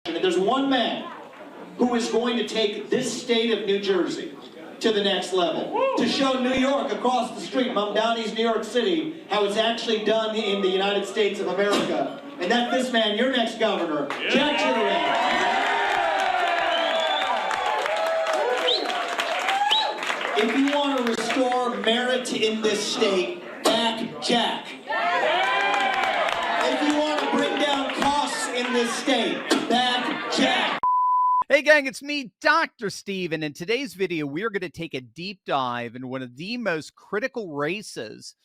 And there's one man who is going to take this state of New Jersey to the next level, to show New York across the street, Mom Downey's New York City, how it's actually done in the United States of America. And that's this man, your next governor, Jack Turley. If you want to restore merit in this state, back Jack. If you want to bring down costs in this state, back Jack. Hey gang, it's me, Dr. Steve, and in today's video, we're going to take a deep dive in one of the most critical races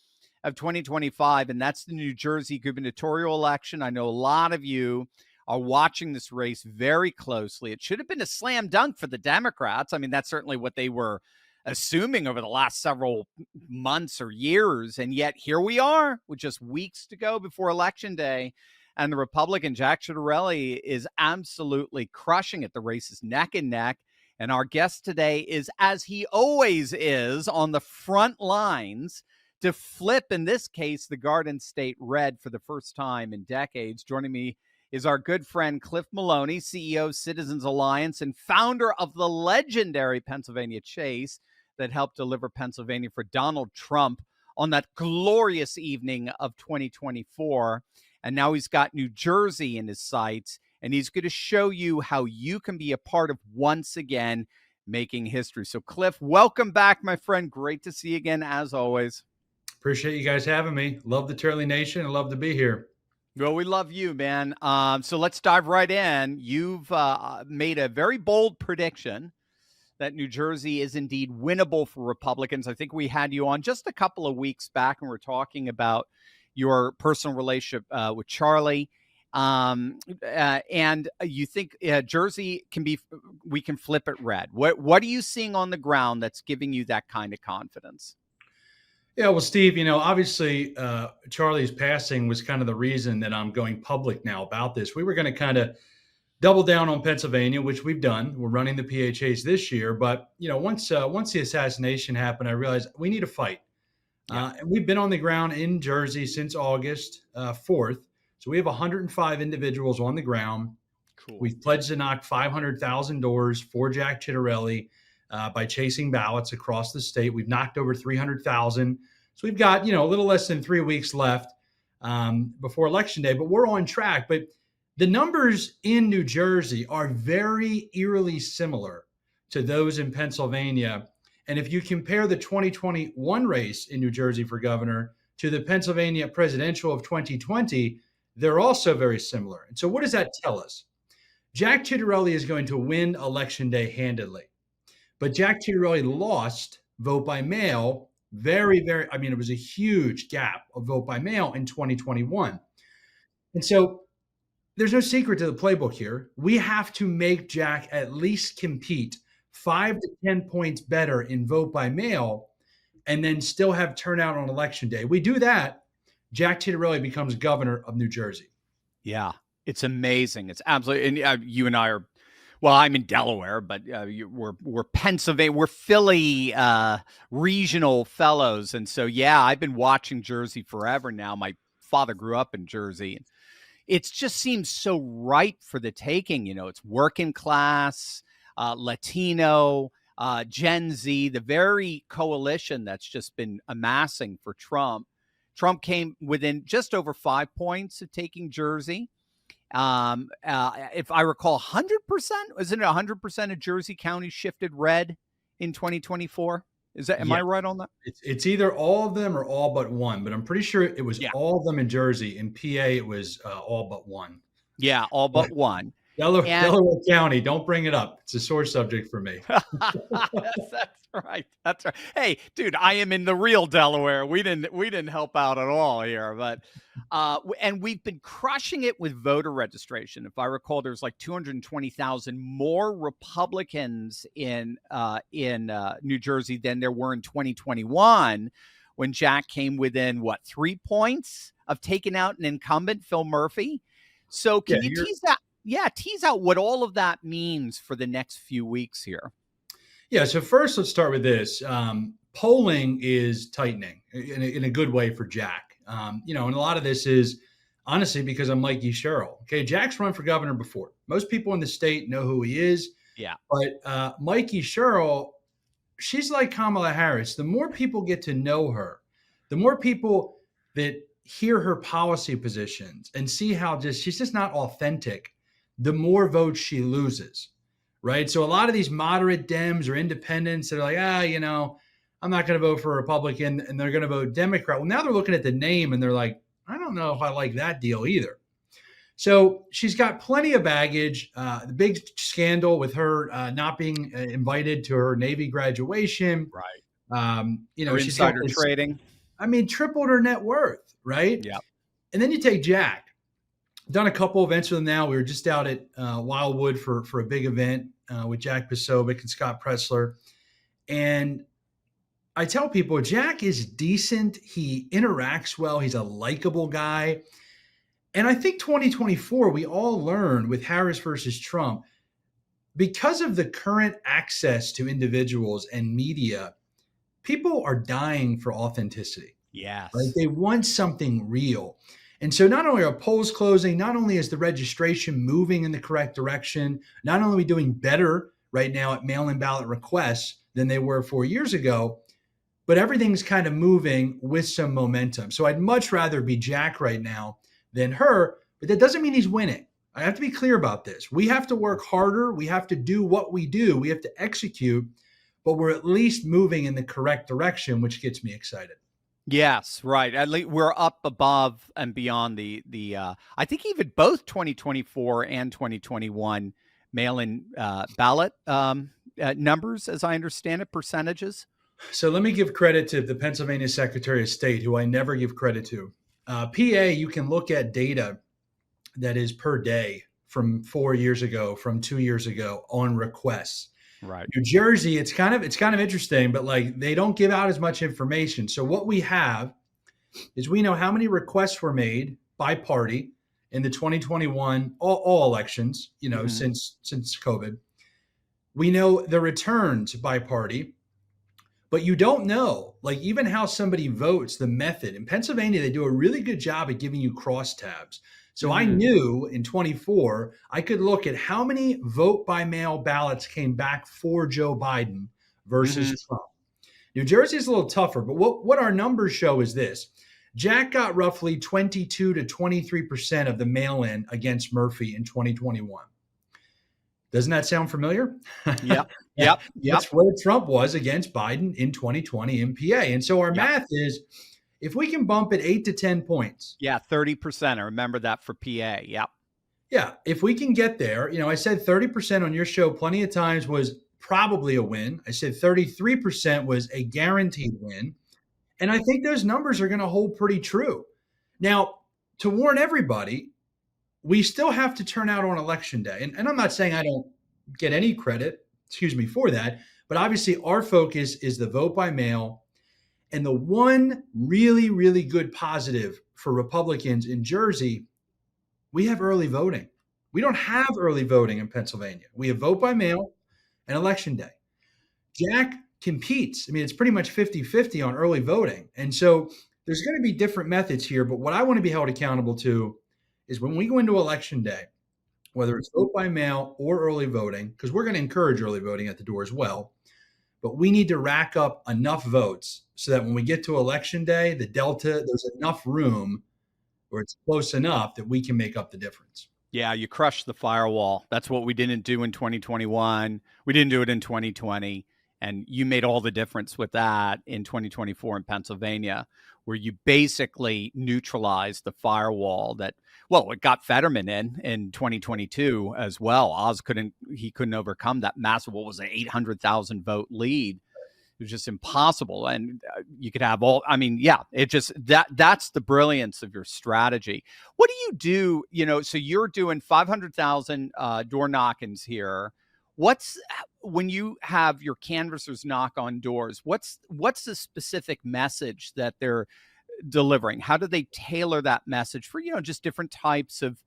of 2025, and that's the New Jersey gubernatorial election. I know a lot of you are watching this race very closely. It should have been a slam dunk for the Democrats. I mean, that's certainly what they were assuming over the last several months or years, and yet here we are with just weeks to go before Election Day. And the Republican, Jack Turley, is absolutely crushing it. The race is neck and neck. And our guest today is, as he always is, on the front lines to flip, in this case, the Garden State red for the first time in decades. Joining me is our good friend, Cliff Maloney, CEO of Citizens Alliance and founder of the legendary Pennsylvania Chase that helped deliver Pennsylvania for Donald Trump on that glorious evening of 2024. And now he's got New Jersey in his sights, and he's going to show you how you can be a part of, once again, making history. So, Cliff, welcome back, my friend. Great to see you again, as always. Appreciate you guys having me. Love the Turley Nation and love to be here. Well, we love you, man. So let's dive right in. You've made a very bold prediction that New Jersey is indeed winnable for Republicans. I think we had you on just a couple of weeks back, and we're talking about your personal relationship with Turley. And you think Jersey we can flip it red. What are you seeing on the ground that's giving you that kind of confidence? Yeah, well, Steve, obviously Charlie's passing was kind of the reason that I'm going public now about this. We were going to kind of double down on Pennsylvania, which we've done. We're running the PHAs this year. But, once the assassination happened, I realized we need a fight. Yeah. And we've been on the ground in Jersey since August 4th. So we have 105 individuals on the ground. Cool. We've pledged to knock 500,000 doors for Jack Turley by chasing ballots across the state. We've knocked over 300,000. So we've got, a little less than 3 weeks left before Election Day, but we're on track. But the numbers in New Jersey are very eerily similar to those in Pennsylvania. And if you compare the 2021 race in New Jersey for governor to the Pennsylvania presidential of 2020, they're also very similar. And so what does that tell us? Jack Turley is going to win Election Day handedly. But Jack Turley lost vote by mail it was a huge gap of vote by mail in 2021. And so there's no secret to the playbook here. We have to make Jack at least compete 5 to 10 points better in vote by mail, and then still have turnout on Election Day. We do that, Jack Turley becomes governor of New Jersey. Yeah, it's amazing. It's absolutely, and you and I are, well, I'm in Delaware, but we're Pennsylvania, we're Philly regional fellows, and so yeah, I've been watching Jersey forever now. My father grew up in Jersey. It just seems so ripe for the taking. It's working class, Latino, Gen Z, the very coalition that's just been amassing for Trump. Trump came within just over 5 points of taking Jersey. If I recall, 100%, isn't it 100% of Jersey County shifted red in 2024? Am I right on that? It's either all of them or all but one, but I'm pretty sure it was all of them in Jersey. In PA, it was all but one. Yeah, all but one. Delaware County, don't bring it up. It's a sore subject for me. That's right. Hey, dude, I am in the real Delaware. We didn't help out at all here, but and we've been crushing it with voter registration. If I recall, there's like 220,000 more Republicans in New Jersey than there were in 2021 when Jack came within 3 points of taking out an incumbent, Phil Murphy. So can you tease that? Yeah, tease out what all of that means for the next few weeks here. Yeah, so first let's start with this. Polling is tightening in a good way for Jack. And a lot of this is honestly, because I'm Mikey Sherrill. Okay, Jack's run for governor before. Most people in the state know who he is, Yeah. but Mikey Sherrill, she's like Kamala Harris. The more people get to know her, the more people that hear her policy positions and see how she's just not authentic, the more votes she loses, right? So a lot of these moderate Dems or independents that are like, I'm not going to vote for a Republican, and they're going to vote Democrat. Well, now they're looking at the name and they're like, I don't know if I like that deal either. So she's got plenty of baggage. The big scandal with her not being invited to her Navy graduation. Right. Or She's got insider this, trading. tripled her net worth, right? Yeah. And then you take Jack. Done a couple events with them now. We were just out at Wildwood for a big event with Jack Posobiec and Scott Pressler. And I tell people, Jack is decent. He interacts well. He's a likable guy. And I think 2024, we all learned with Harris versus Trump, because of the current access to individuals and media, people are dying for authenticity. Yes. Right? They want something real. And so not only are polls closing, not only is the registration moving in the correct direction, not only are we doing better right now at mail-in ballot requests than they were 4 years ago, but everything's kind of moving with some momentum. So I'd much rather be Jack right now than her, but that doesn't mean he's winning. I have to be clear about this. We have to work harder. We have to do what we do. We have to execute, but we're at least moving in the correct direction, which gets me excited. Yes, right. At least we're up above and beyond the I think even both 2024 and 2021 mail-in ballot numbers, as I understand it, percentages. So let me give credit to the Pennsylvania Secretary of State, who I never give credit to. PA, you can look at data that is per day from 4 years ago, from 2 years ago on requests. Right. New Jersey, it's kind of interesting, but like they don't give out as much information. So what we have is we know how many requests were made by party in the 2021 all elections, since COVID. We know the returns by party, but you don't know, like even how somebody votes, the method. In Pennsylvania, they do a really good job at giving you crosstabs. So I knew in 24, I could look at how many vote by mail ballots came back for Joe Biden versus Trump. New Jersey is a little tougher, but what our numbers show is this. Jack got roughly 22 to 23% of the mail-in against Murphy in 2021. Doesn't that sound familiar? Yep. That's where Trump was against Biden in 2020 in PA. And so our math is, if we can bump it 8 to 10 points. Yeah, 30%. I remember that for PA. Yep. Yeah, if we can get there, I said 30% on your show plenty of times was probably a win. I said 33% was a guaranteed win. And I think those numbers are going to hold pretty true. Now, to warn everybody, we still have to turn out on election day. And I'm not saying I don't get any credit, for that. But obviously our focus is the vote by mail. And the one really, really good positive for Republicans in Jersey, we have early voting. We don't have early voting in Pennsylvania. We have vote by mail and election day. Jack competes. It's pretty much 50-50 on early voting. And so there's going to be different methods here. But what I want to be held accountable to is when we go into election day, whether it's vote by mail or early voting, because we're going to encourage early voting at the door as well. But we need to rack up enough votes so that when we get to election day, the delta, there's enough room or it's close enough that we can make up the difference. Yeah, you crushed the firewall. That's what we didn't do in 2021. We didn't do it in 2020. And you made all the difference with that in 2024 in Pennsylvania, where you basically neutralized the firewall that, it got Fetterman in 2022 as well. Oz couldn't overcome that massive, what was it, 800,000 vote lead. It was just impossible. And you could have that's the brilliance of your strategy. What do you do? So you're doing 500,000 door knockings here. When you have your canvassers knock on doors, what's the specific message that they're delivering? How do they tailor that message for, just different types of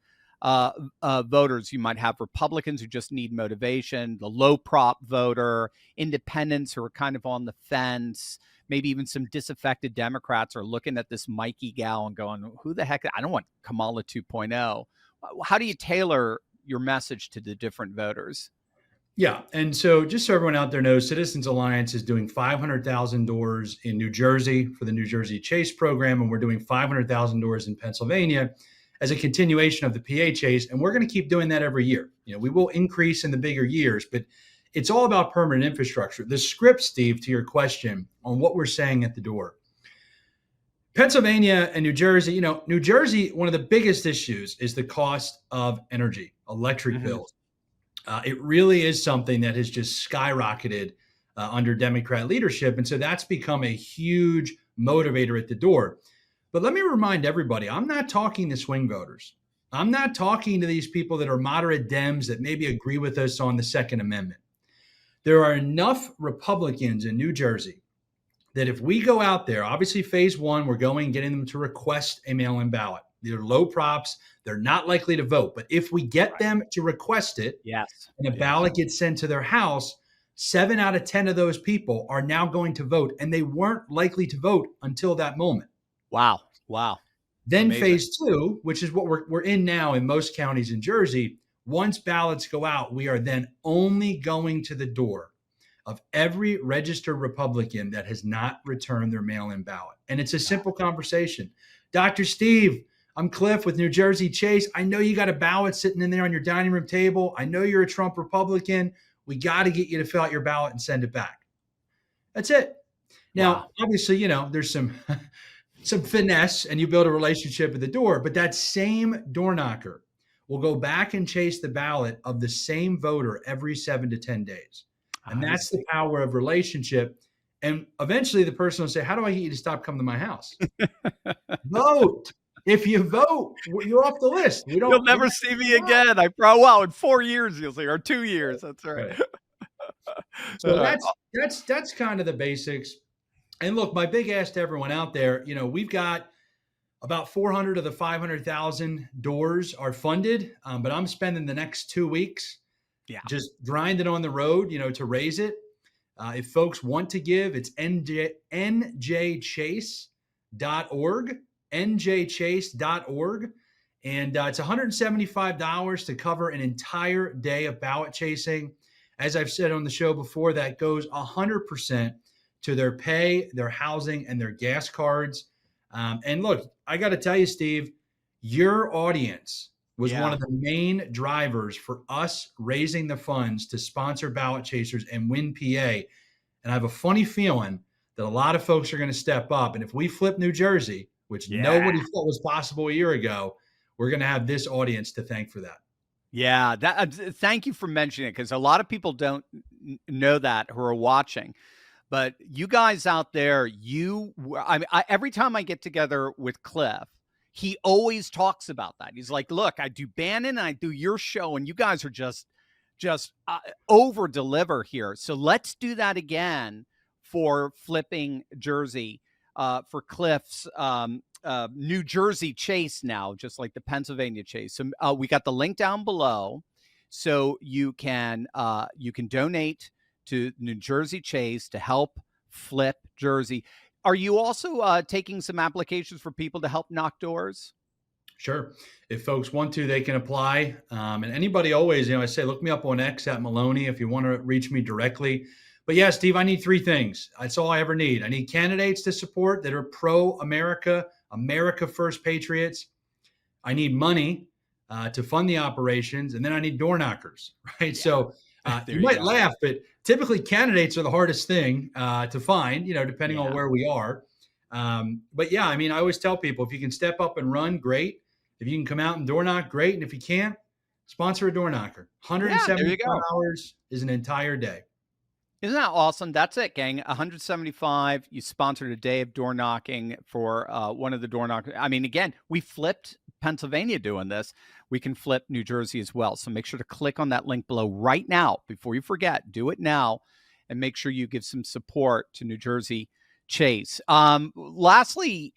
voters? You might have Republicans who just need motivation, the low prop voter, independents who are kind of on the fence, maybe even some disaffected Democrats are looking at this Mikey gal and going, who the heck? I don't want Kamala 2.0. How do you tailor your message to the different voters? Yeah. And so just so everyone out there knows, Citizens Alliance is doing 500,000 doors in New Jersey for the New Jersey Chase program. And we're doing 500,000 doors in Pennsylvania as a continuation of the PA Chase. And we're going to keep doing that every year. We will increase in the bigger years, but it's all about permanent infrastructure. The script, Steve, to your question on what we're saying at the door. Pennsylvania and New Jersey, New Jersey, one of the biggest issues is the cost of energy, electric bills. It really is something that has just skyrocketed under Democrat leadership. And so that's become a huge motivator at the door. But let me remind everybody, I'm not talking to swing voters. I'm not talking to these people that are moderate Dems that maybe agree with us on the Second Amendment. There are enough Republicans in New Jersey that if we go out there, obviously phase one, we're getting them to request a mail-in ballot. They're low props. They're not likely to vote. But if we get them to request it, yes, and a ballot gets sent to their house, 7 out of 10 of those people are now going to vote, and they weren't likely to vote until that moment. Wow. Then amazing. Phase two, which is what we're in now in most counties in Jersey, once ballots go out, we are then only going to the door of every registered Republican that has not returned their mail-in ballot. And it's a simple conversation. Dr. Steve, I'm Cliff with New Jersey Chase. I know you got a ballot sitting in there on your dining room table. I know you're a Trump Republican. We got to get you to fill out your ballot and send it back. That's it. Now, obviously, there's some finesse and you build a relationship at the door, but that same door knocker will go back and chase the ballot of the same voter every 7 to 10 days. And that's the power of relationship. And eventually the person will say, how do I get you to stop coming to my house? Vote. If you vote, you're off the list. You'll never see me again. In 4 years you'll see, or 2 years. That's right. So that's kind of the basics. And look, my big ask to everyone out there, we've got about 400 of the 500,000 doors are funded, but I'm spending the next 2 weeks just grinding on the road, to raise it. If folks want to give, it's njchase.org, njchase.org. And it's $175 to cover an entire day of ballot chasing. As I've said on the show before, that goes 100% to their pay, their housing, and their gas cards. And look, I got to tell you, Steve, your audience was one of the main drivers for us raising the funds to sponsor ballot chasers and win PA. And I have a funny feeling that a lot of folks are going to step up. And if we flip New Jersey, which nobody thought was possible a year ago, we're going to have this audience to thank for that. Yeah, thank you for mentioning it, because a lot of people don't know that who are watching. But you guys out there, every time I get together with Cliff, he always talks about that. He's like, look, I do Bannon, I do your show, and you guys are just over deliver here. So let's do that again for flipping Jersey, for Cliff's New Jersey Chase now, just like the Pennsylvania Chase. So we got the link down below, so you can donate to New Jersey Chase to help flip Jersey. Are you also taking some applications for people to help knock doors? Sure. If folks want to, they can apply. And anybody always, I say, look me up on X at Maloney if you want to reach me directly. But yeah, Steve, I need 3 things. That's all I ever need. I need candidates to support that are pro-America, America First patriots. I need money to fund the operations. And then I need door knockers, right? Yeah. So you might laugh, but typically candidates are the hardest thing to find, depending on where we are. But yeah, I always tell people, if you can step up and run, great. If you can come out and door knock, great. And if you can't, sponsor a door knocker. 175 hours is an entire day. Isn't that awesome? That's it, gang. 175. You sponsored a day of door knocking for one of the door knockers. Again, we flipped Pennsylvania doing this. We can flip New Jersey as well. So make sure to click on that link below right now. Before you forget, do it now, and make sure you give some support to New Jersey Chase. Lastly,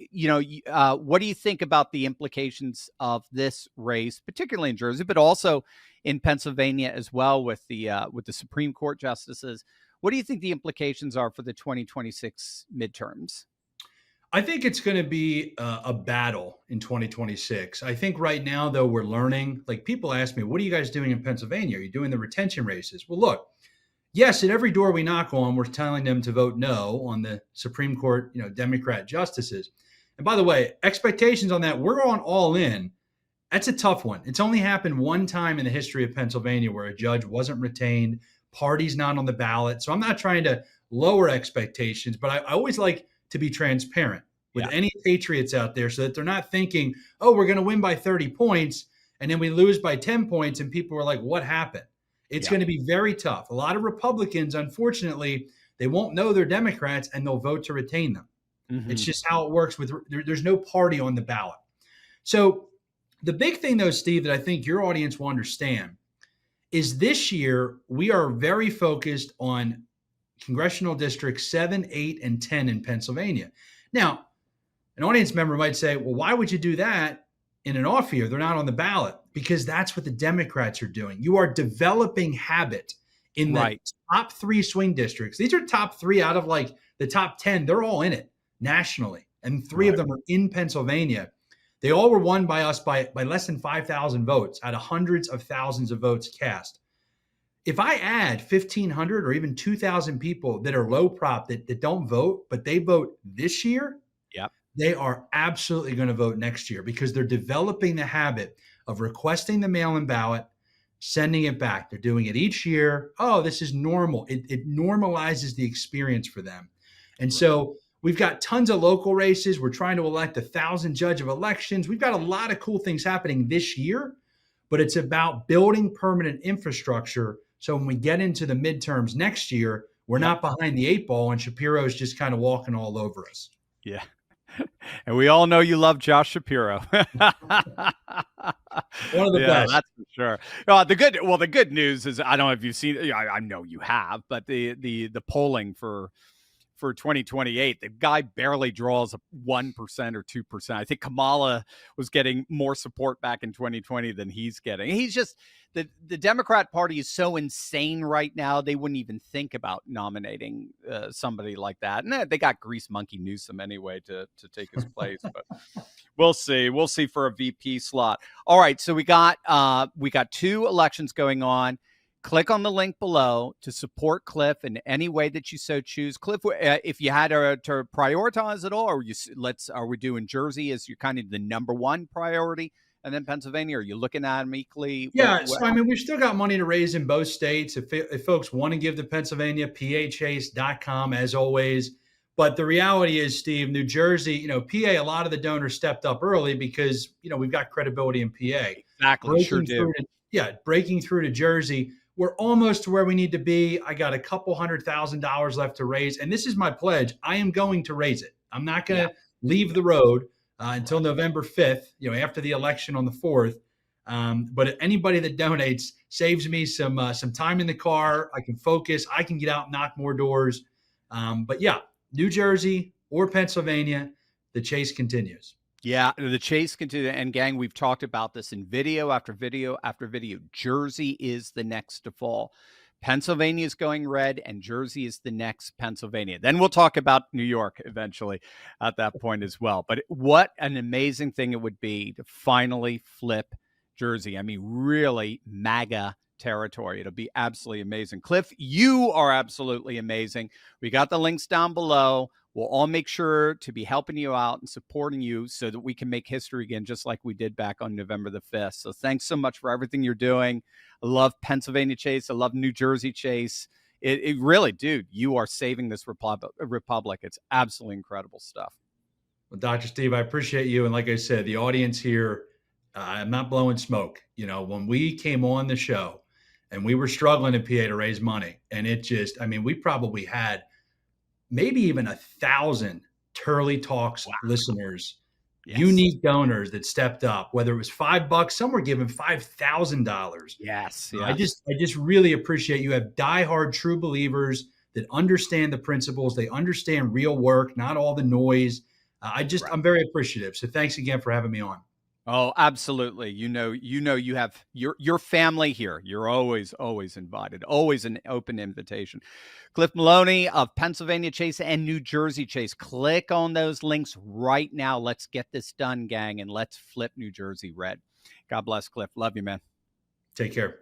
what do you think about the implications of this race, particularly in Jersey, but also in Pennsylvania as well, with the Supreme Court justices? What do you think the implications are for the 2026 midterms? I think it's going to be a battle in 2026. I think right now, though, we're learning. Like people ask me, what are you guys doing in Pennsylvania? Are you doing the retention races? Well, look, yes, at every door we knock on, we're telling them to vote no on the Supreme Court, Democrat justices. And by the way, expectations on that, we're on all in. That's a tough one. It's only happened one time in the history of Pennsylvania where a judge wasn't retained, party's not on the ballot. So I'm not trying to lower expectations, but I always like to be transparent with any patriots out there so that they're not thinking, oh, we're going to win by 30 points and then we lose by 10 points and people are like, what happened? It's going to be very tough. A lot of Republicans, unfortunately, they won't know they're Democrats and they'll vote to retain them. It's just how it works there's no party on the ballot. So the big thing though, Steve, that I think your audience will understand is this year we are very focused on congressional districts 7, 8, and 10 in Pennsylvania. Now, an audience member might say, well, why would you do that in an off year? They're not on the ballot. Because that's what the Democrats are doing. You are developing habit in the top 3 swing districts. These are top 3 out of like the top 10. They're all in it nationally. And 3 of them are in Pennsylvania. They all were won by us by less than 5,000 votes out of hundreds of thousands of votes cast. If I add 1,500 or even 2,000 people that are low prop that don't vote, but they vote this year, they are absolutely going to vote next year because they're developing the habit of requesting the mail-in ballot, sending it back. They're doing it each year. Oh, this is normal. It normalizes the experience for them. And so we've got tons of local races. We're trying to elect 1,000 judge of elections. We've got a lot of cool things happening this year, but it's about building permanent infrastructure. So when we get into the midterms next year, we're not behind the 8 ball and Shapiro's just kind of walking all over us. Yeah. And we all know you love Josh Shapiro. One of the best. That's for sure. The good news is, I don't know if you've seen, I know you have, but the polling for 2028, the guy barely draws 1% or 2%. I think Kamala was getting more support back in 2020 than he's getting. He's just, the Democrat Party is so insane right now, they wouldn't even think about nominating somebody like that. And they got Grease Monkey Newsom anyway to take his place. But we'll see. We'll see for a VP slot. All right, so we got 2 elections going on. Click on the link below to support Cliff in any way that you so choose. Cliff, if you had to prioritize it all, or are we doing Jersey as your kind of the number 1 priority, and then Pennsylvania? Are you looking at them equally? Yeah, so I mean, we've still got money to raise in both states. If folks want to give to Pennsylvania, phchase.com as always. But the reality is, Steve, New Jersey, PA, a lot of the donors stepped up early because, we've got credibility in PA. Exactly, sure do. Breaking through to Jersey. We're almost to where we need to be. I got a couple $100,000 left to raise. And this is my pledge. I am going to raise it. I'm not going to leave the road until November 5th, after the election on the 4th. But anybody that donates saves me some time in the car. I can focus. I can get out and knock more doors. But New Jersey or Pennsylvania, the chase continues. Yeah, the chase continues. And gang, we've talked about this in video after video after video. Jersey is the next to fall. Pennsylvania is going red, and Jersey is the next Pennsylvania. Then we'll talk about New York eventually at that point as well. But what an amazing thing it would be to finally flip Jersey. I mean, really MAGA territory. It'll be absolutely amazing. Cliff, you are absolutely amazing. We got the links down below. We'll all make sure to be helping you out and supporting you so that we can make history again, just like we did back on November the 5th. So thanks so much for everything you're doing. I love Pennsylvania Chase. I love New Jersey Chase. It really, dude, you are saving this republic. It's absolutely incredible stuff. Well, Dr. Steve, I appreciate you. And like I said, the audience here, I'm not blowing smoke. When we came on the show and we were struggling in PA to raise money, and we probably had maybe even 1,000 Turley Talks listeners, unique donors that stepped up, whether it was $5, some were given $5,000. Yes. I just really appreciate you have diehard true believers that understand the principles. They understand real work, not all the noise. I'm very appreciative. So thanks again for having me on. Oh, absolutely. You have your family here. You're always invited. Always an open invitation. Cliff Maloney of Pennsylvania Chase and New Jersey Chase. Click on those links right now. Let's get this done, gang, and let's flip New Jersey red. God bless, Cliff. Love you, man. Take care.